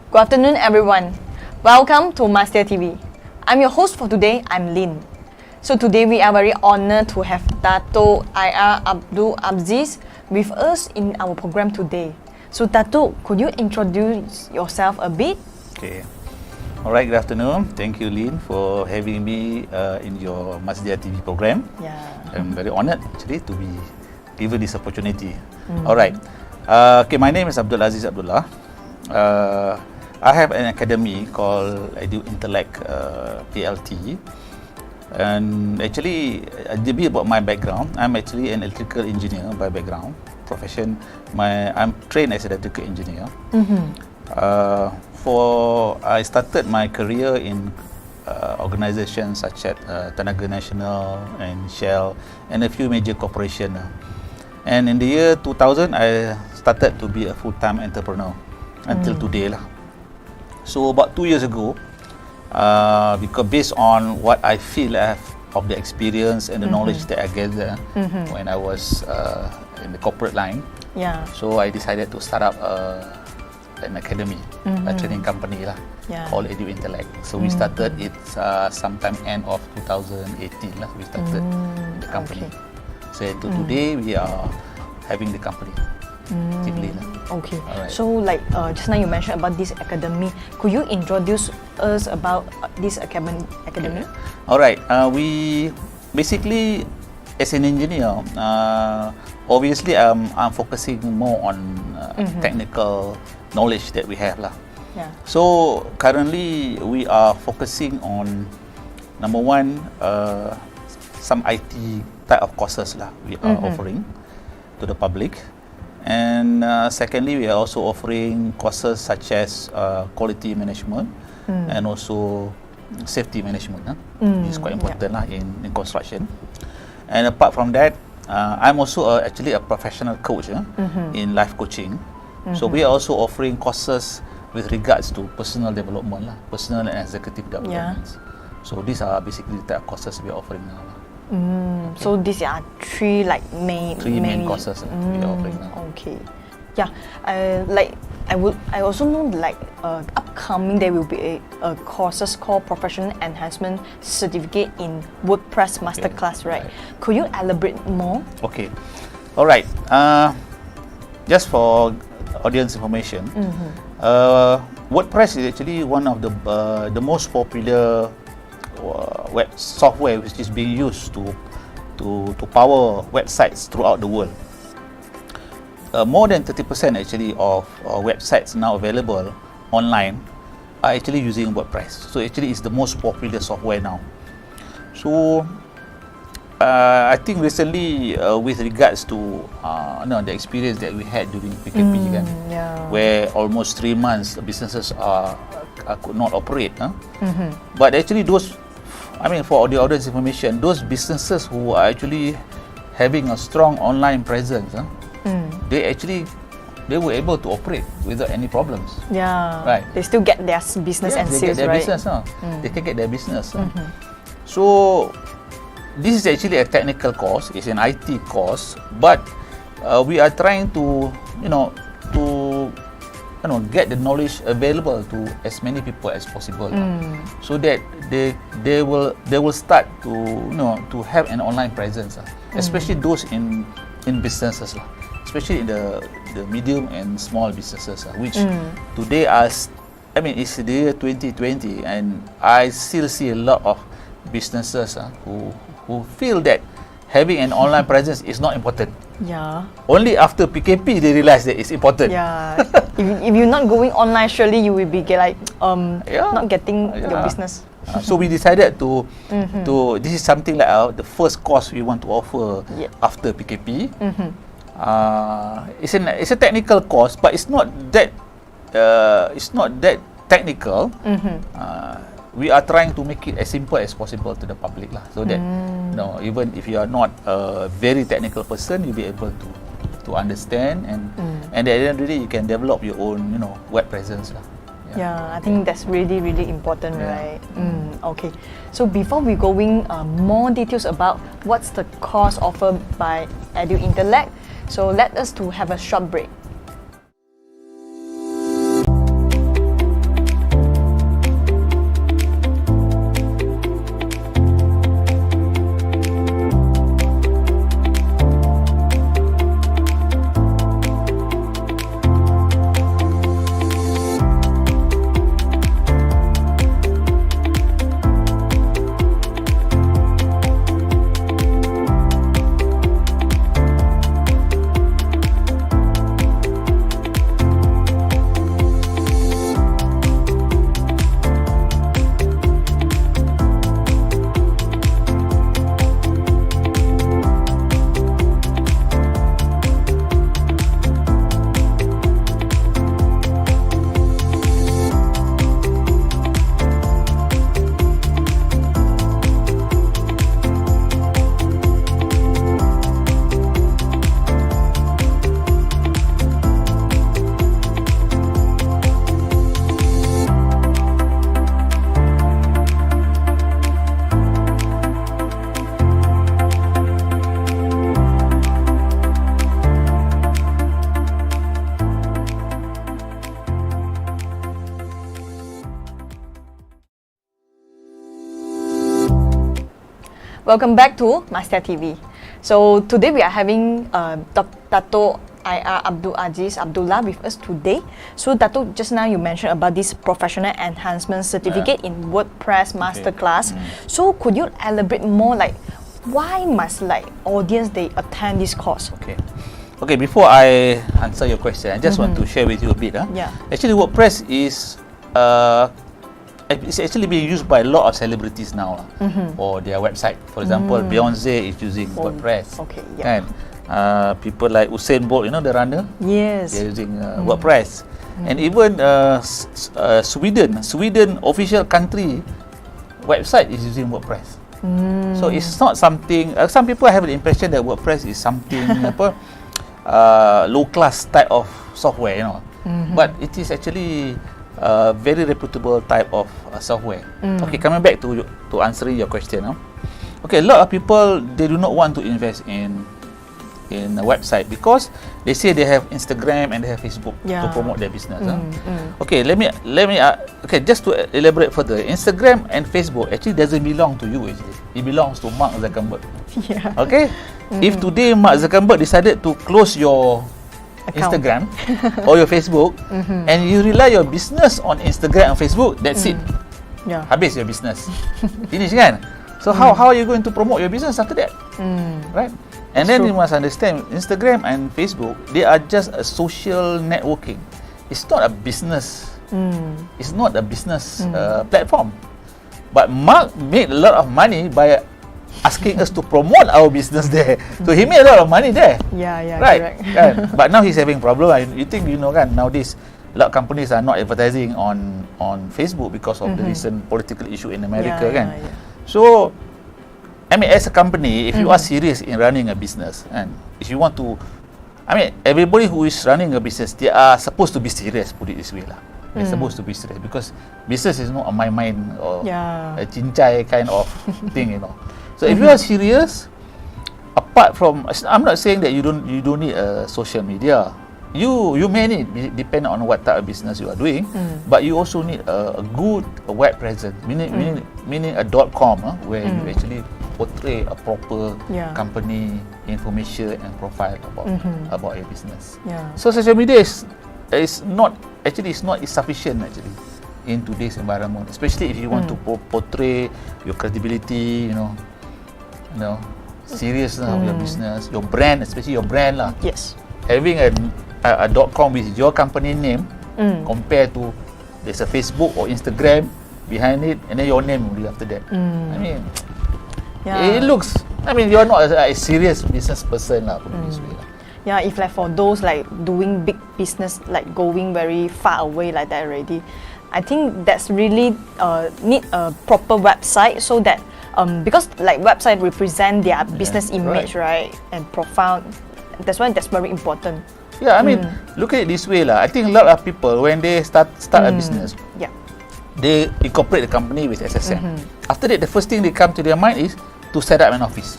Good afternoon, everyone. Welcome to Master TV. I'm your host for today. I'm Lynn. So today we are very honored to have Dato' IR Abdul Aziz with us in our program today. So Dato', could you introduce yourself a bit? Okay. Alright, good afternoon. Thank you, Lynn, for having me in your Master TV program. Yeah. I'm very honored actually to be given this opportunity. Alright. Okay, my name is Abdul Aziz Abdullah. I have an academy called Edu Intellect PLT, and actually a bit about my background. I'm actually an electrical engineer by background profession. I'm trained as an electrical engineer. I started my career in organizations such as Tenaga Nasional and Shell and a few major corporations. And in the year 2000, I started to be a full-time entrepreneur until today lah. So about 2 years ago, because based on what I feel of the experience and the knowledge that I gathered when I was in the corporate line, so I decided to start up an academy, a training company lah, called Edu Intellect. So we started it sometime end of 2018 lah. We started the company. So to today we are having the company. Okay. Alright. So like just now you mentioned about this academy. Could you introduce us about this academy? Okay. Alright. We basically, as an engineer, obviously I'm focusing more on technical knowledge that we have lah. So currently we are focusing on number one, some IT type of courses lah we are offering to the public. And secondly, we are also offering courses such as quality management and also safety management. It's quite important lah in construction. And apart from that, I'm also actually a professional coach in life coaching. So we are also offering courses with regards to personal development lah, personal and executive development. So these are basically the type of courses we are offering now. So these are three main courses we are offering now. Okay. Yeah. I also know like upcoming there will be a courses called Professional Enhancement Certificate in Wordpress Masterclass, right? Could you elaborate more? Okay. Alright. Just for audience information, WordPress is actually one of the most popular web software which is being used to power websites throughout the world. More than 30% actually of websites now available online are actually using WordPress. So actually it's the most popular software now. So I think recently with regards to the experience that we had during PKP where almost 3 months businesses could not operate. But actually for the audience information, those businesses who are actually having a strong online presence, they were able to operate without any problems. Right. They still get their business and they sales, get their right? business. They can get their business. So this is actually a technical course. It's an IT course, but we are trying to get the knowledge available to as many people as possible, so that they will start to have an online presence, especially those in businesses, especially in the medium and small businesses, which today it's the year 2020, and I still see a lot of businesses who feel that having an online presence is not important. Only after PKP they realize that it's important. If you're not going online, surely you will be not getting your business. So we decided to this is something like the first course we want to offer after PKP. It's a technical course, but it's not that technical. We are trying to make it as simple as possible to the public lah, so that even if you are not a very technical person, you'll be able to understand, and at the end of the day you can develop your own web presence lah. I think that's really important, right? Okay. So before we going more details about what's the course offered by Edu Intellect, so let us to have a short break. Welcome back to Master TV. So today we are having Dato IR Abdul Aziz Abdullah with us today. So Dato, just now you mentioned about this professional enhancement certificate in WordPress Masterclass. So could you elaborate more, like why must like audience they attend this course? Okay, before I answer your question, I just want to share with you a bit. Actually, WordPress is it's actually being used by a lot of celebrities now for their website. For example, Beyonce is using WordPress. Kan? People like Usain Bolt, you know, the runner. Yes. They're using WordPress, and even Sweden official country website is using WordPress. So it's not something. Some people have the impression that WordPress is something low class type of software, you know. But it is actually a very reputable type of software. Okay, coming back to answering your question. Okay, a lot of people, they do not want to invest in a website because they say they have Instagram and they have Facebook to promote their business. Okay, let me okay, just to elaborate further, Instagram and Facebook actually doesn't belong to you. Actually, it belongs to Mark Zuckerberg. Okay, if today Mark Zuckerberg decided to close your Instagram or your Facebook, and you rely your business on Instagram and Facebook, that's it. Habis your business. Finish kan? So how are you going to promote your business after that? Right? And then you must understand, Instagram and Facebook, they are just a social networking. It's not a business. It's not a business platform. But Mark made a lot of money by asking us to promote our business there. So he made a lot of money there. Right? Kan? But now he's having problem. You think, you know kan, nowadays a lot of companies are not advertising on Facebook because of the recent political issue in America kan. So I mean, as a company, if you are serious in running a business, and if you want to, I mean, everybody who is running a business, they are supposed to be serious, put it this way lah. They're supposed to be serious because business is not a my mind or a cincai kind of thing, you know. So if you are serious, apart from, I'm not saying that you don't need a social media. You may need, depending on what type of business you are doing, but you also need a good web presence, meaning a .com where you actually portray a proper company information and profile about your business. So social media is not sufficient actually in today's environment, especially if you want to portray your credibility, you know, seriousness of your business, your brand, especially your brand lah. Yes. Having a .com with your company name compared to there's a Facebook or Instagram behind it and then your name only after that. I mean, it looks, I mean, you're not a serious business person lah, put it this way lah. Yeah, if like for those like doing big business, like going very far away like that already, I think that's really need a proper website so that because like website represent their business image, right, and profile. That's why that's very important. Yeah, I mean, look at it this way lah. I think a lot of people when they start a business, they incorporate the company with SSM. After that, the first thing they come to their mind is to set up an office,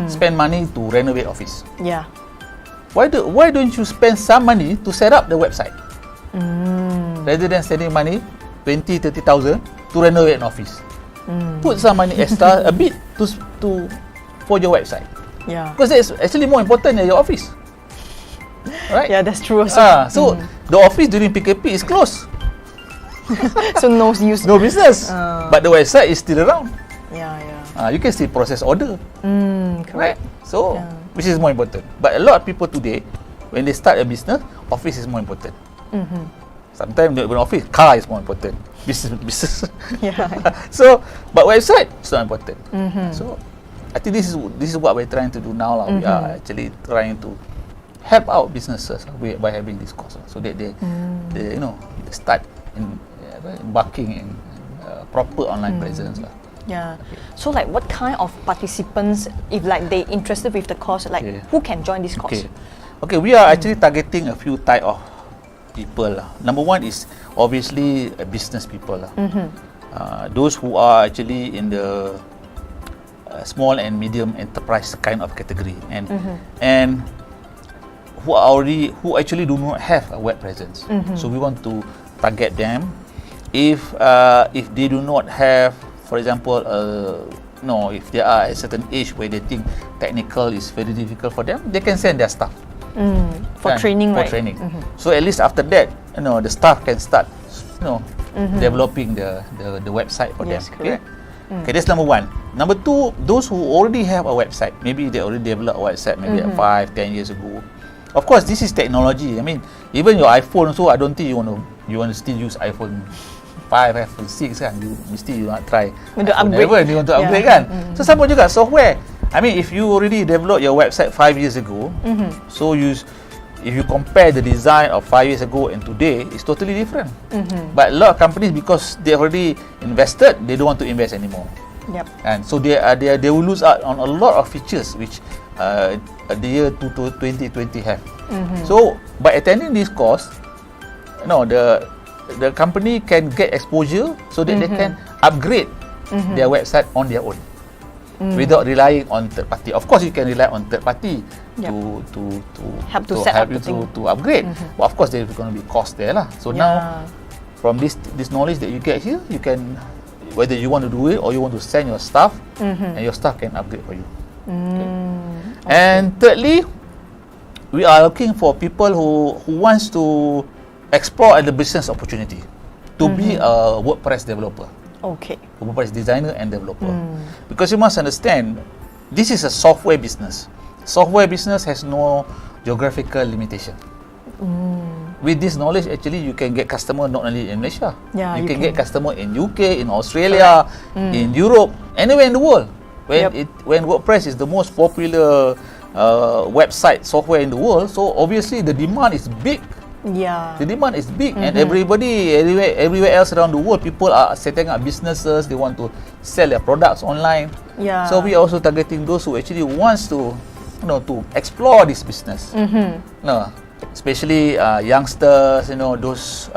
spend money to renovate office. Why don't you spend some money to set up the website rather than spending money 20,000-30,000 to renovate an office? Put some money extra a bit for your website. Because that's actually more important than your office. Right? Yeah, that's true also. So the office during PKP is closed. So no use. No business. But the website is still around. You can still process order. Correct. Right? So, which is more important. But a lot of people today, when they start a business, office is more important. Sometimes when office, car is more important. Business. So, but website is not important. So, I think this is what we're trying to do now. We are actually trying to help out businesses by having this course, so that they start embarking in proper online presence. So like what kind of participants, if like they interested with the course, like who can join this course? Okay, we are actually targeting a few type of people. Number one is obviously business people. Those who are actually in the small and medium enterprise kind of category, and who actually do not have a web presence. So we want to target them. If they do not have, for example, if they are at a certain age where they think technical is very difficult for them, they can send their staff. For training, for right? training. So at least after that, the staff can start, developing the website for Yes, them. correct. Okay, that's number one. Number two, those who already have a website, maybe they already developed a website maybe 5-10 years ago. Of course, this is technology. I mean, even your iPhone also, I don't think you want to still use iPhone 5, iPhone 6 kan. You want try Want to iPhone upgrade. 11, you want to upgrade kan. So sama juga software. I mean, if you already developed your website 5 years ago, so if you compare the design of 5 years ago and today, it's totally different. But a lot of companies, because they already invested, they don't want to invest anymore. Yep. And so they will lose out on a lot of features which the year 2020 have. So by attending this course, the company can get exposure so that they can upgrade their website on their own. Without relying on third party. Of course, you can rely on third party to help to set up the you thing. to upgrade. But of course, there's going to be cost there lah. So now, from this knowledge that you get here, you can, whether you want to do it or you want to send your staff, and your staff can upgrade for you. And thirdly, we are looking for people who wants to explore the business opportunity to be a WordPress developer. Okay. WordPress designer and developer. Because you must understand, this is a software business. Software business has no geographical limitation. With this knowledge, actually, you can get customer not only in Malaysia. You can get customer in UK, in Australia, in Europe, anywhere in the world. When WordPress is the most popular website software in the world, so obviously the demand is big. The demand is big, and everybody, everywhere else around the world, people are setting up businesses. They want to sell their products online. So we are also targeting those who actually wants to, to explore this business. Especially youngsters, those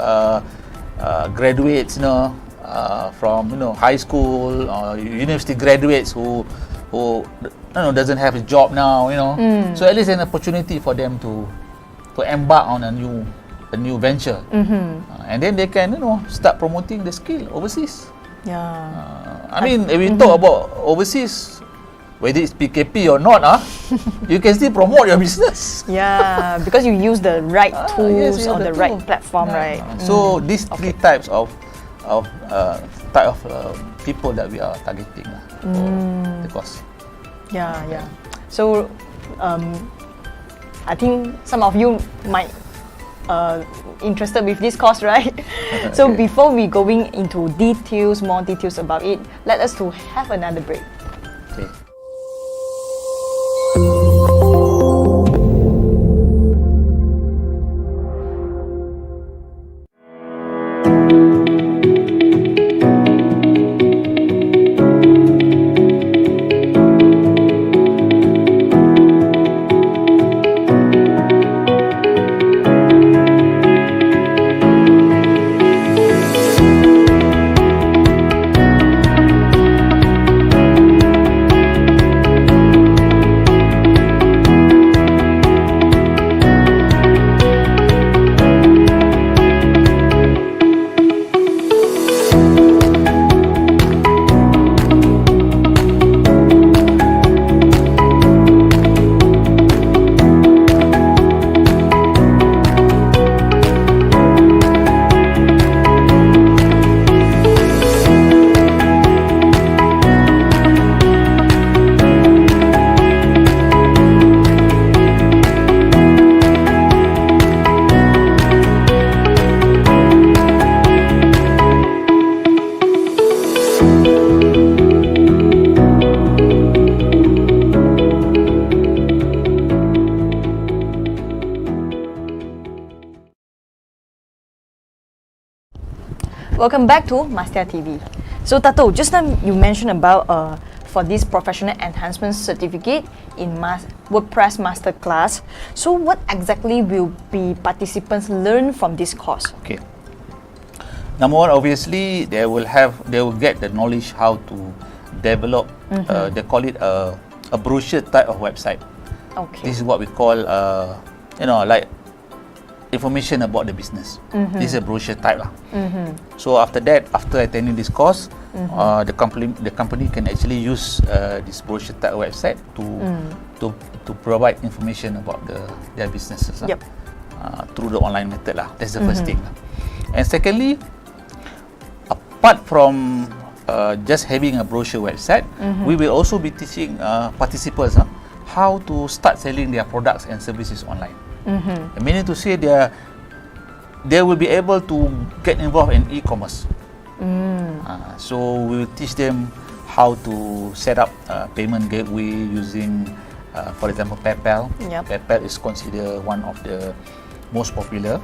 graduates, from high school or university graduates who doesn't have a job now. So at least an opportunity for them to embark on a new venture, and then they can start promoting the skill overseas. I mean, if we talk about overseas, whether it's PKP or not, you can still promote your business. Because you use the right tools or the right tool. platform, right? So these three types of people that we are targeting for the course. So I think some of you might interested with this course, right? So before we going into more details about it, let us to have another break. Okay. Welcome back to Master TV. So Tato, just now you mentioned about for this professional enhancement certificate in WordPress Masterclass. So what exactly will be participants learn from this course? Okay. Number one, obviously, they will get the knowledge how to develop. They call it a brochure type of website. Okay. This is what we call, like information about the business. This is a brochure type lah. So after that, after attending this course, the company can actually use this brochure type website to provide information about their businesses through the online method lah. That's the first thing lah. And secondly, apart from just having a brochure website, we will also be teaching participants how to start selling their products and services online. Meaning to say they will be able to get involved in e-commerce. So we will teach them how to set up payment gateway using, for example, PayPal. PayPal is considered one of the most popular,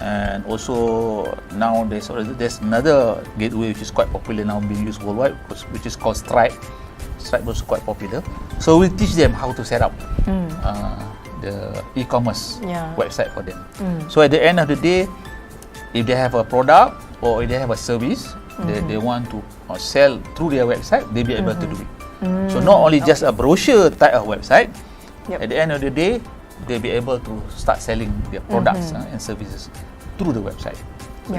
and also now there's another gateway which is quite popular now, being used worldwide, which is called Stripe. Stripe was quite popular. So we teach them how to set up the e-commerce website for them. So at the end of the day, if they have a product or if they have a service that they want to sell through their website, they'll be able to do it. So not only just a brochure type of website, at the end of the day, they'll be able to start selling their products and services through the website. So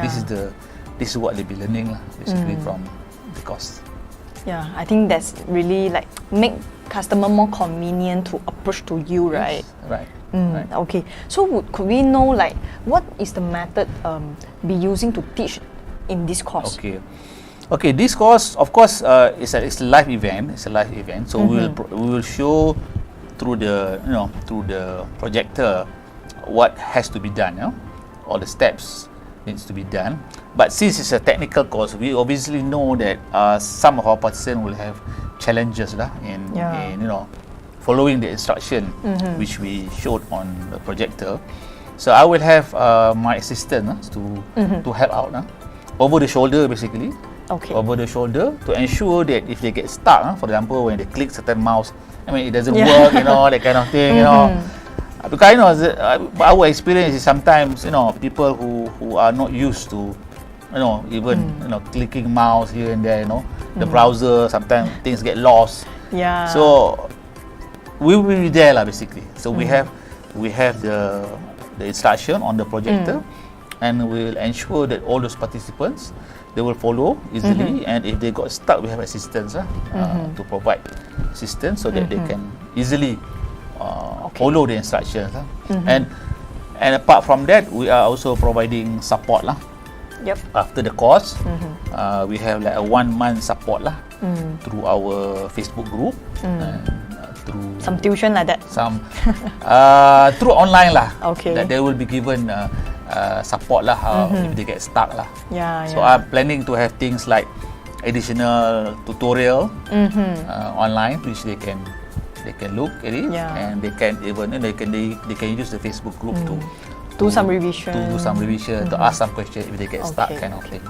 this is what they'll be learning basically from the course. Yeah, I think that's really like make customer more convenient to approach to you, right? Yes, right. Right. Okay, so could we know like what is the method be using to teach in this course? Okay, this course, of course, it's a live event. It's a live event, so we will show through the projector what has to be done, all the steps needs to be done. But since it's a technical course, we obviously know that some of our participants will have challenges in following the instruction which we showed on the projector. So I will have my assistant to help out over the shoulder, basically. Over the shoulder, to ensure that if they get stuck, for example, when they click certain mouse, it doesn't work, that kind of thing, Because our experience is sometimes, people who are not used to, even clicking mouse here and there, the browser, sometimes things get lost. So we will be there, basically. So we have the instruction on the projector, and we'll ensure that all those participants, they will follow easily, and if they got stuck, we have assistance to provide assistance so that they can easily follow the instructions. And apart from that, we are also providing support after the course. We have like a 1 month support through our Facebook group, and through some tuition like that. Some through online that they will be given support if they get stuck So I'm planning to have things like additional tutorial online, which they can look at it, and they can even they can use the Facebook group to do some revision, to ask some questions if they get stuck, kind of thing.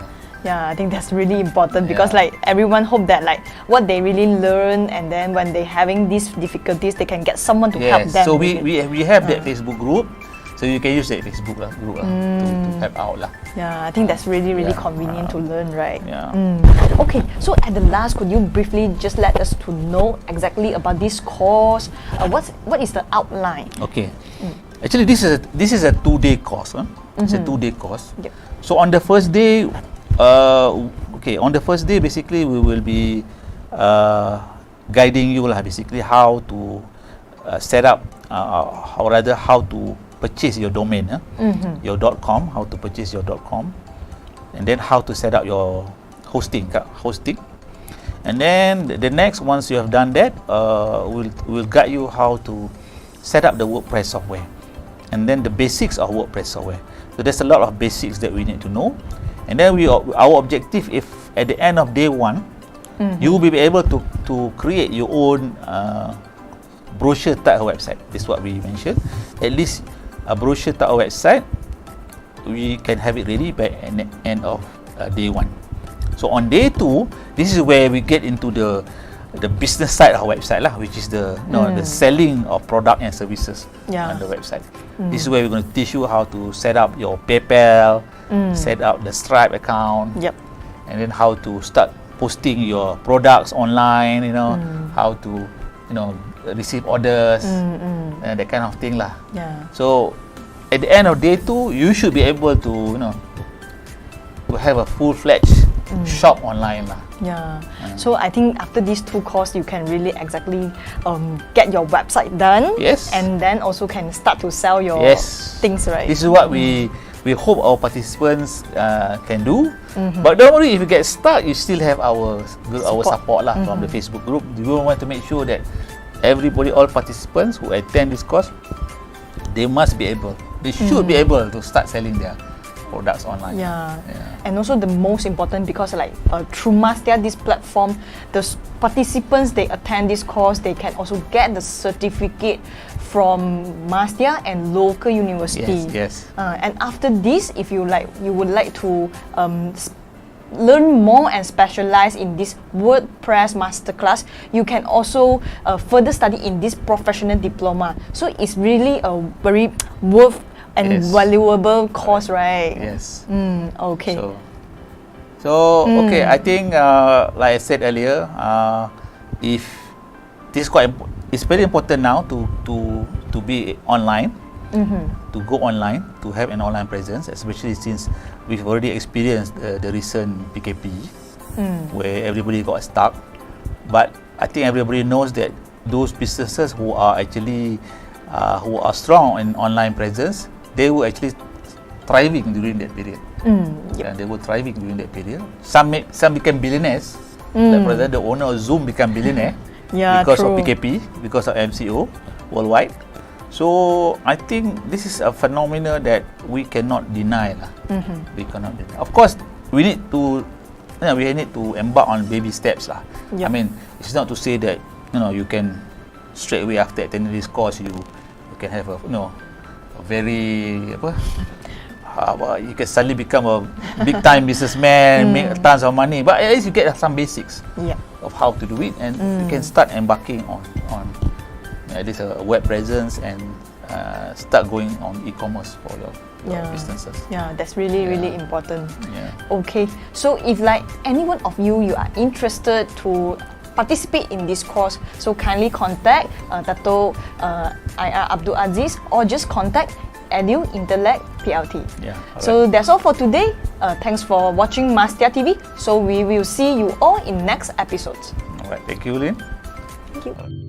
Yeah, I think that's really important because like everyone hope that like what they really learn, and then when they having these difficulties, they can get someone to help them. So we have that Facebook group, so you can use that Facebook group to help out . Yeah, I think that's really convenient to learn, right? Yeah. Okay, so at the last, could you briefly just let us to know exactly about this course? What is the outline? Okay. Actually, this is a 2-day course. It's a 2-day course. So on the first day, basically we will be guiding you basically how to set up, or rather how to purchase your domain, your .com, how to purchase your .com, and then how to set up your hosting. And then the next, once you have done that, we'll guide you how to set up the WordPress software, and then the basics of WordPress software. So there's a lot of basics that we need to know. And then our objective, if at the end of day 1, you will be able to create your own brochure type of website. This is what we mentioned. At least a brochure type of website, we can have it ready by end of day 1. So on day 2, this is where we get into the business side of our website which is the selling of product and services on the website. This is where we're going to teach you how to set up your PayPal, set up the Stripe account, and then how to start posting your products online, how to receive orders, and that kind of thing . So at the end of day 2, you should be able to, to have a full-fledged shop online lah. Yeah. So I think after these 2 courses, you can really exactly get your website done. Yes. And then also can start to sell your things, right? This is what we hope our participants can do. But don't worry, if you get stuck, you still have our support lah from the Facebook group. We want to make sure that everybody, all participants who attend this course, they should be able to start selling their products online. Yeah. And also the most important, because like through Mastia, this platform, the participants, they attend this course, they can also get the certificate from Mastia and local university. Yes. And after this, if you would like to learn more and specialize in this WordPress Masterclass, you can also further study in this professional diploma. So it's really a very worth and valuable course, right? Yes. Okay. Okay, I think like I said earlier, if this it's very important now to be online, to go online, to have an online presence, especially since we've already experienced the recent PKP, where everybody got stuck. But I think everybody knows that those businesses who are actually who are strong in online presence, they were actually thriving during that period. Yeah, they were thriving during that period. Some became billionaires. Like for example, the owner of Zoom became billionaire because of PKP, because of MCO worldwide. So I think this is a phenomenon that we cannot deny lah. We cannot deny. Of course, we need to embark on baby steps lah. I mean, it's not to say that you can straight away after attending this course you can have a very you can suddenly become a big time businessman, make tons of money, but at least you get some basics of how to do it, and you can start embarking on at least a web presence and start going on e-commerce for your businesses. Yeah, that's really important. Okay, so if like any one of you are interested to participate in this course, so kindly contact Dato IR Abdul Aziz, or just contact Edu Intellect PLT. So that's all for today. Thanks for watching Mastia TV. So we will see you all in next episodes. Alright, thank you, Lynn. Thank you.